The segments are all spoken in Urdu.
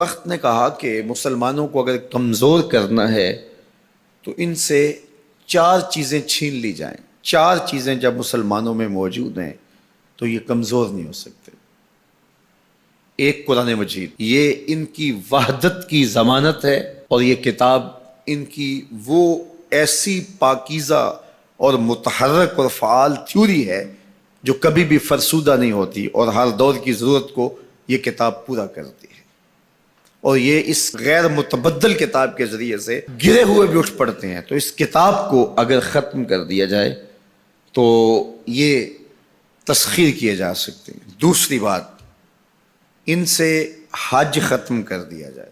وقت نے کہا کہ مسلمانوں کو اگر کمزور کرنا ہے تو ان سے 4 چیزیں چھین لی جائیں. 4 چیزیں جب مسلمانوں میں موجود ہیں تو یہ کمزور نہیں ہو سکتے. ایک قرآن مجید، یہ ان کی وحدت کی ضمانت ہے، اور یہ کتاب ان کی وہ ایسی پاکیزہ اور متحرک اور فعال تھیوری ہے جو کبھی بھی فرسودہ نہیں ہوتی اور ہر دور کی ضرورت کو یہ کتاب پورا کرتی ہے. اور یہ اس غیر متبدل کتاب کے ذریعے سے گرے ہوئے بھی اٹھ پڑتے ہیں. تو اس کتاب کو اگر ختم کر دیا جائے تو یہ تسخیر کیے جا سکتے ہیں. دوسری بات، ان سے حج ختم کر دیا جائے.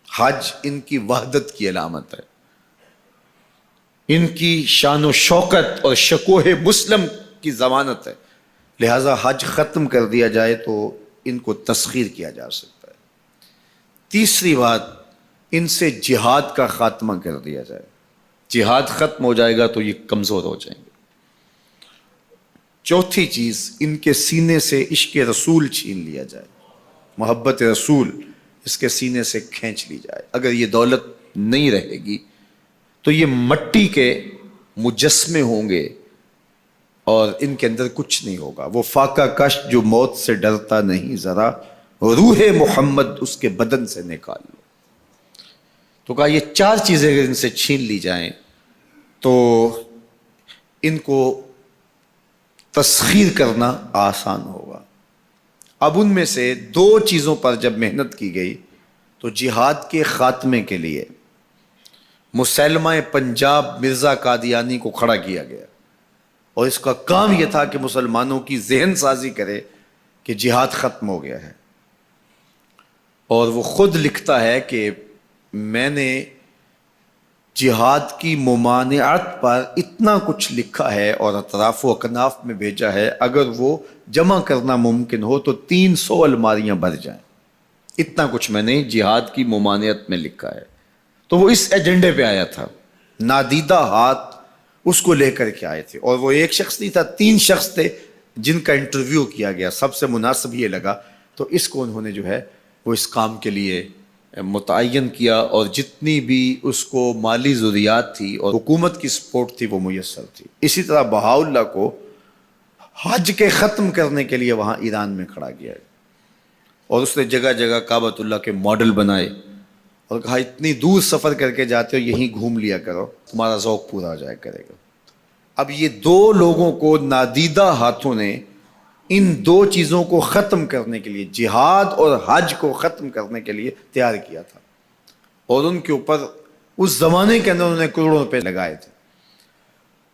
حج ان کی وحدت کی علامت ہے، ان کی شان و شوکت اور شکوہ مسلم کی ضمانت ہے. لہذا حج ختم کر دیا جائے تو ان کو تسخیر کیا جا سکتا ہے. تیسری بات، ان سے جہاد کا خاتمہ کر دیا جائے. جہاد ختم ہو جائے گا تو یہ کمزور ہو جائیں گے. چوتھی چیز، ان کے سینے سے عشق رسول چھین لیا جائے. محبت رسول اس کے سینے سے کھینچ لی جائے. اگر یہ دولت نہیں رہے گی تو یہ مٹی کے مجسمے ہوں گے اور ان کے اندر کچھ نہیں ہوگا. وہ فاقہ کش جو موت سے ڈرتا نہیں ذرا، روح محمد اس کے بدن سے نکال لو. تو کہا یہ 4 چیزیں اگر ان سے چھین لی جائیں تو ان کو تسخیر کرنا آسان ہوگا. اب ان میں سے 2 چیزوں پر جب محنت کی گئی تو جہاد کے خاتمے کے لیے مسلمہ پنجاب مرزا قادیانی کو کھڑا کیا گیا، اور اس کا کام یہ تھا کہ مسلمانوں کی ذہن سازی کرے کہ جہاد ختم ہو گیا ہے. اور وہ خود لکھتا ہے کہ میں نے جہاد کی ممانعت پر اتنا کچھ لکھا ہے اور اطراف و اکناف میں بھیجا ہے، اگر وہ جمع کرنا ممکن ہو تو 300 الماریاں بھر جائیں. اتنا کچھ میں نے جہاد کی ممانعت میں لکھا ہے. تو وہ اس ایجنڈے پہ آیا تھا. نادیدہ ہاتھ اس کو لے کر کے آئے تھے، اور وہ ایک شخص نہیں تھا، 3 شخص تھے جن کا انٹرویو کیا گیا. سب سے مناسب یہ لگا تو اس کو انہوں نے جو ہے وہ اس کام کے لیے متعین کیا، اور جتنی بھی اس کو مالی ضروریات تھی اور حکومت کی سپورٹ تھی وہ میسر تھی. اسی طرح بہاءاللہ کو حج کے ختم کرنے کے لیے وہاں ایران میں کھڑا کیا، اور اس نے جگہ جگہ کعبۃ اللہ کے ماڈل بنائے اور کہا اتنی دور سفر کر کے جاتے ہو، یہیں گھوم لیا کرو، تمہارا ذوق پورا ہو جائے کرے گا. اب یہ 2 لوگوں کو نادیدہ ہاتھوں نے ان 2 چیزوں کو ختم کرنے کے لیے، جہاد اور حج کو ختم کرنے کے لیے تیار کیا تھا، اور ان کے اوپر اس زمانے کے اندر انہوں نے کروڑوں روپے لگائے تھے.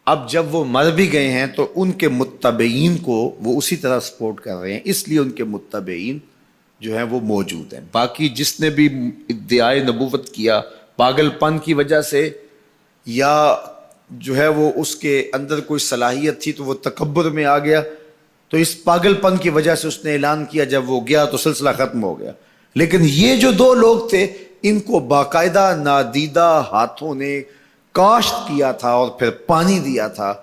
اب جب وہ مر بھی گئے ہیں تو ان کے متبعین کو وہ اسی طرح سپورٹ کر رہے ہیں، اس لیے ان کے متبعین جو ہیں وہ موجود ہیں. باقی جس نے بھی ادعائے نبوت کیا پاگل پن کی وجہ سے، یا جو ہے وہ اس کے اندر کوئی صلاحیت تھی تو وہ تکبر میں آ گیا، تو اس پاگل پن کی وجہ سے اس نے اعلان کیا، جب وہ گیا تو سلسلہ ختم ہو گیا. لیکن یہ جو 2 لوگ تھے ان کو باقاعدہ نادیدہ ہاتھوں نے کاشت کیا تھا اور پھر پانی دیا تھا،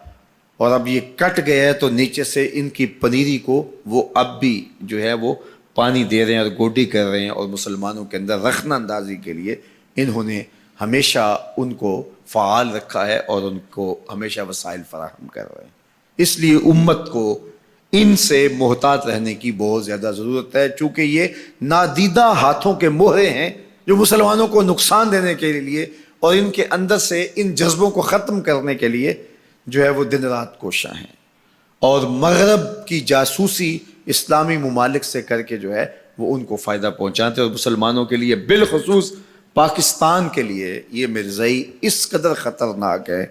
اور اب یہ کٹ گیا ہے تو نیچے سے ان کی پنیری کو وہ اب بھی جو ہے وہ پانی دے رہے ہیں اور گوڈی کر رہے ہیں، اور مسلمانوں کے اندر رخنہ اندازی کے لیے انہوں نے ہمیشہ ان کو فعال رکھا ہے اور ان کو ہمیشہ وسائل فراہم کر رہے ہیں. اس لیے امت کو ان سے محتاط رہنے کی بہت زیادہ ضرورت ہے، چونکہ یہ نادیدہ ہاتھوں کے مہرے ہیں جو مسلمانوں کو نقصان دینے کے لیے اور ان کے اندر سے ان جذبوں کو ختم کرنے کے لیے جو ہے وہ دن رات کوشاں ہیں، اور مغرب کی جاسوسی اسلامی ممالک سے کر کے جو ہے وہ ان کو فائدہ پہنچاتے ہیں. اور مسلمانوں کے لیے بالخصوص پاکستان کے لیے یہ مرزائی اس قدر خطرناک ہے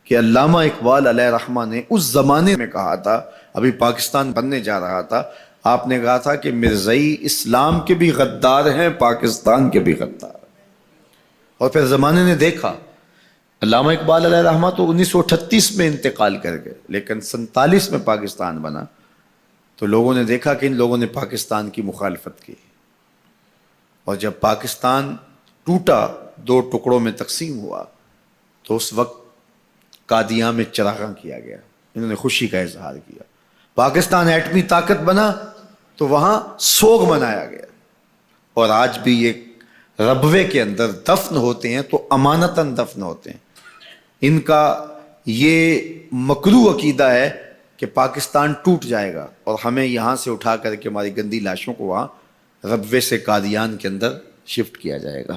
کہ علامہ اقبال علیہ رحمہ نے اس زمانے میں کہا تھا، ابھی پاکستان بننے جا رہا تھا، آپ نے کہا تھا کہ مرزائی اسلام کے بھی غدار ہیں، پاکستان کے بھی غدار ہیں. اور پھر زمانے نے دیکھا. علامہ اقبال علیہ رحمہ تو 1938 میں انتقال کر گئے، لیکن 47 میں پاکستان بنا تو لوگوں نے دیکھا کہ ان لوگوں نے پاکستان کی مخالفت کی، اور جب پاکستان ٹوٹا، 2 ٹکڑوں میں تقسیم ہوا، تو اس وقت قادیاں میں چراغاں کیا گیا. انہوں نے خوشی کا اظہار کیا. پاکستان ایٹمی طاقت بنا تو وہاں سوگ منایا گیا. اور آج بھی یہ ربوے کے اندر دفن ہوتے ہیں تو امانتاً دفن ہوتے ہیں. ان کا یہ مکروہ عقیدہ ہے کہ پاکستان ٹوٹ جائے گا اور ہمیں یہاں سے اٹھا کر کے ہماری گندی لاشوں کو وہاں ربوے سے قادیان کے اندر شفٹ کیا جائے گا.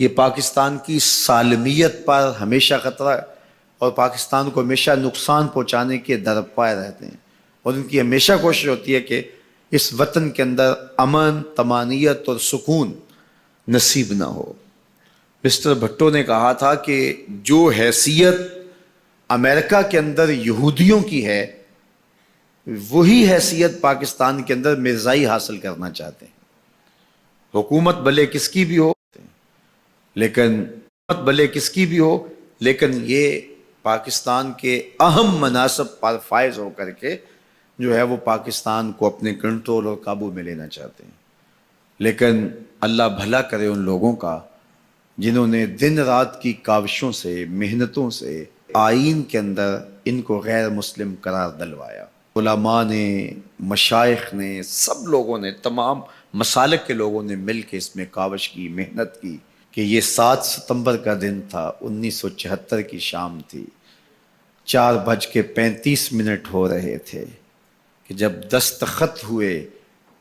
یہ پاکستان کی سالمیت پر ہمیشہ خطرہ ہے اور پاکستان کو ہمیشہ نقصان پہنچانے کے درپائے رہتے ہیں اور ان کی ہمیشہ کوشش ہوتی ہے کہ اس وطن کے اندر امن، طمانینت اور سکون نصیب نہ ہو. مسٹر بھٹو نے کہا تھا کہ جو حیثیت امریکہ کے اندر یہودیوں کی ہے وہی حیثیت پاکستان کے اندر مرزائی حاصل کرنا چاہتے ہیں. حکومت بھلے کس کی بھی ہو لیکن یہ پاکستان کے اہم مناصب پر فائز ہو کر کے جو ہے وہ پاکستان کو اپنے کنٹرول اور قابو میں لینا چاہتے ہیں. لیکن اللہ بھلا کرے ان لوگوں کا جنہوں نے دن رات کی کاوشوں سے، محنتوں سے آئین کے اندر ان کو غیر مسلم قرار دلوایا. علماء نے، مشائخ نے، سب لوگوں نے، تمام مسالک کے لوگوں نے مل کے اس میں کاوش کی، محنت کی کہ یہ 7 ستمبر کا دن تھا، 1974 کی شام تھی، 4:35 ہو رہے تھے کہ جب دستخط ہوئے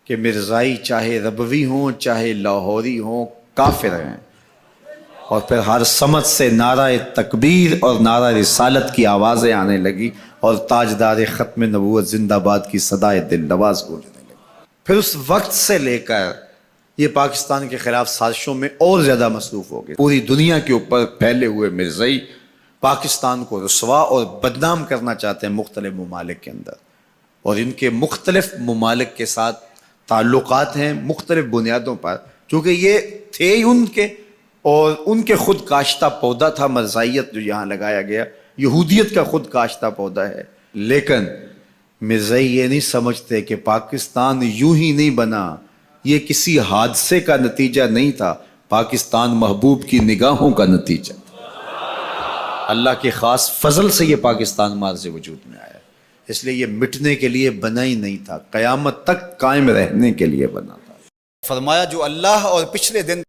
کہ مرزائی چاہے ربوی ہوں چاہے لاہوری ہوں کافر ہیں، اور پھر ہر سمت سے نعرہ تکبیر اور نعرہ رسالت کی آوازیں آنے لگی اور تاجدار ختم نبوت زندہ باد کی صدائے دل نواز گونجنے لگی. پھر اس وقت سے لے کر یہ پاکستان کے خلاف سازشوں میں اور زیادہ مصروف ہو گئے. پوری دنیا کے اوپر پھیلے ہوئے مرزائی پاکستان کو رسوا اور بدنام کرنا چاہتے ہیں مختلف ممالک کے اندر، اور ان کے مختلف ممالک کے ساتھ تعلقات ہیں مختلف بنیادوں پر، چونکہ یہ تھے ان کے اور ان کے خود کاشتہ پودا تھا مرزائیت جو یہاں لگایا گیا، یہودیت کا خود کاشتہ پودا ہے. لیکن مرزائی یہ نہیں سمجھتے کہ پاکستان یوں ہی نہیں بنا، یہ کسی حادثے کا نتیجہ نہیں تھا، پاکستان محبوب کی نگاہوں کا نتیجہ تھا. اللہ کے خاص فضل سے یہ پاکستان مارز وجود میں آیا، اس لیے یہ مٹنے کے لیے بنا ہی نہیں تھا، قیامت تک قائم رہنے کے لیے بنا تھا. فرمایا جو اللہ اور پچھلے دن